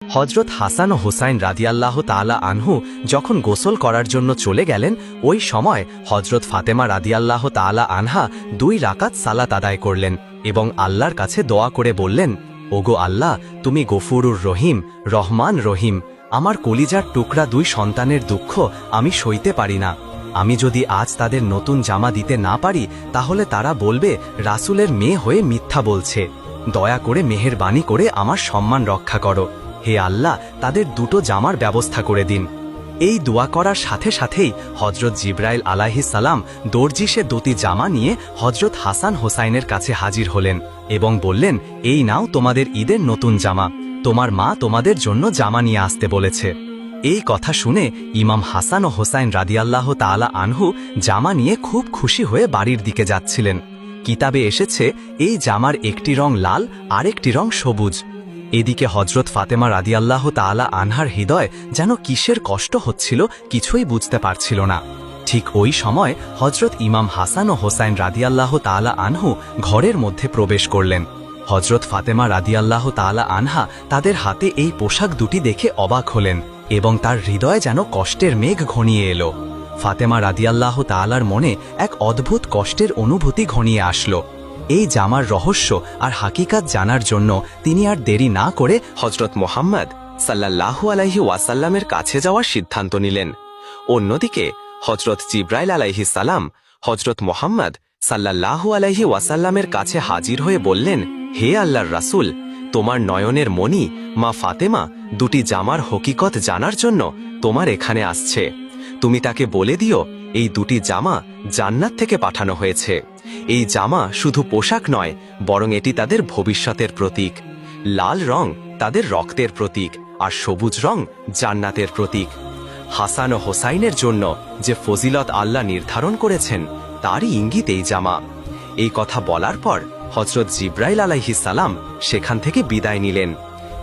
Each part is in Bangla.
হজরত হাসান ও হুসাইন রাদিয়াল্লাহ তাআলা আনহু যখন গোসল করার জন্য চলে গেলেন, ওই সময় হজরত ফাতেমা রাদিয়াল্লাহ তাআলা আনহা 2 রাকাত সালাত আদায় করলেন এবং আল্লাহর কাছে দোয়া করে বললেন, ওগো আল্লাহ, তুমি গফুরুর রহিম, রহমান রহিম। আমার কলিজার টুকরা 2 সন্তানের দুঃখ আমি সইতে পারি না। আমি যদি আজ তাদের নতুন জামা দিতে না পারি, তাহলে তারা বলবে রাসূলের মেয়ে হয়ে মিথ্যা বলছে। দয়া করে মেহেরবানি করে আমার সম্মান রক্ষা করো। হে আল্লাহ, তাদের 2টো জামার ব্যবস্থা করে দিন। এই দোয়া করার সাথে সাথেই হজরত জিবরাইল আলাইহিস সালাম দর্জিসে 2টি জামা নিয়ে হজরত হাসান হোসাইনের কাছে হাজির হলেন এবং বললেন, এই নাও তোমাদের ঈদের নতুন জামা, তোমার মা তোমাদের জন্য জামা নিয়ে আসতে বলেছে। এই কথা শুনে ইমাম হাসান ও হোসাইন রাদিয়াল্লাহ তাআলা আনহু জামা নিয়ে খুব খুশি হয়ে বাড়ির দিকে যাচ্ছিলেন। কিতাবে এসেছে, এই জামার একটি রং লাল, আরেকটি রং সবুজ। এদিকে হজরত ফাতেমা রাদিয়াল্লাহ তাআলা আনহার হৃদয় যেন কিসের কষ্ট হচ্ছিল কিছুই বুঝতে পারছিল না। ঠিক ওই সময় হজরত ইমাম হাসান ও হোসাইন রাদিয়াল্লাহ তাআলা আনহু ঘরের মধ্যে প্রবেশ করলেন। হজরত ফাতেমা রাদিয়াল্লাহ তাআলা আনহা তাদের হাতে এই পোশাক 2টি দেখে অবাক হলেন এবং তার হৃদয়ে যেন কষ্টের মেঘ ঘনিয়ে এলো। ফাতেমা রাদিয়াল্লাহ তাআলার মনে এক অদ্ভুত কষ্টের অনুভূতি ঘনিয়ে আসলো। এই জামার রহস্য আর হাকিকাত জানার জন্য তিনি আর দেরি না করে হজরত মুহাম্মদ সাল্লাল্লাহু আলাইহি ওয়াসাল্লামের কাছে যাওয়ার সিদ্ধান্ত নিলেন। অন্যদিকে হজরত জিবরাইল আলাইহিস সালাম হজরত মুহাম্মদ সাল্লাল্লাহু আলাইহি ওয়াসাল্লামের কাছে হাজির হয়ে বললেন, হে আল্লাহর রাসূল, তোমার নয়নের মণি মা ফাতেমা 2টি জামার হকিকত জানার জন্য তোমার এখানে আসছে। তুমি তাকে বলে দিও, এই 2টি জামা জান্নাত থেকে পাঠানো হয়েছে। এই জামা শুধু পোশাক নয়, বরং এটি তাদের ভবিষ্যতের প্রতীক। লাল রং তাদের রক্তের প্রতীক, আর সবুজ রং জান্নাতের প্রতীক। হাসান ও হোসাইনের জন্য যে ফজিলত আল্লাহ নির্ধারণ করেছেন, তারই ইঙ্গিত এই জামা। এই কথা বলার পর হজরত জিবরাইল আলাইহিস সালাম সেখান থেকে বিদায় নিলেন।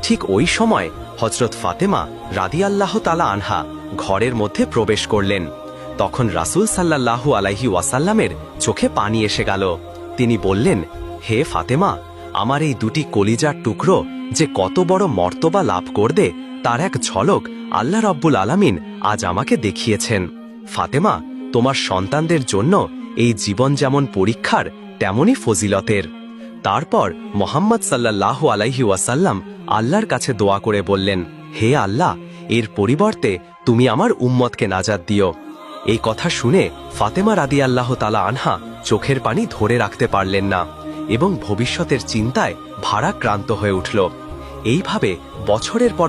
ঠিক ওই সময় হজরত ফাতেমা রাদিয়াল্লাহ তাআলা আনহা ঘরের মধ্যে প্রবেশ করলেন। তখন রাসূল সাল্লাল্লাহু আলাইহি ওয়াসাল্লামের চোখে পানি এসে গেল। তিনি বললেন, হে ফাতেমা, আমার এই 2টি কলিজার টুকরো যে কত বড় মর্তবা লাভ করবে, তার এক ঝলক আল্লাহ রাব্বুল আলামিন আজ আমাকে দেখিয়েছেন। ফাতেমা, তোমার সন্তানদের জন্য এই জীবন যেমন পরীক্ষার, তেমনি ফজিলতের। তারপর মুহাম্মদ সাল্লাল্লাহু আলাইহি ওয়াসাল্লাম আল্লাহর কাছে দোয়া করে বললেন, হে আল্লাহ, এর পরিবর্তে তুমি আমার উম্মতকে নাজাত দিও। এই কথা শুনে ফাতেমা রাদিয়াল্লাহ তাআলা আনহা চোখের পানি ধরে রাখতে পারলেন না এবং ভবিষ্যতের চিন্তায় ভারাক্রান্ত হয়ে উঠল। এইভাবে বছরের পর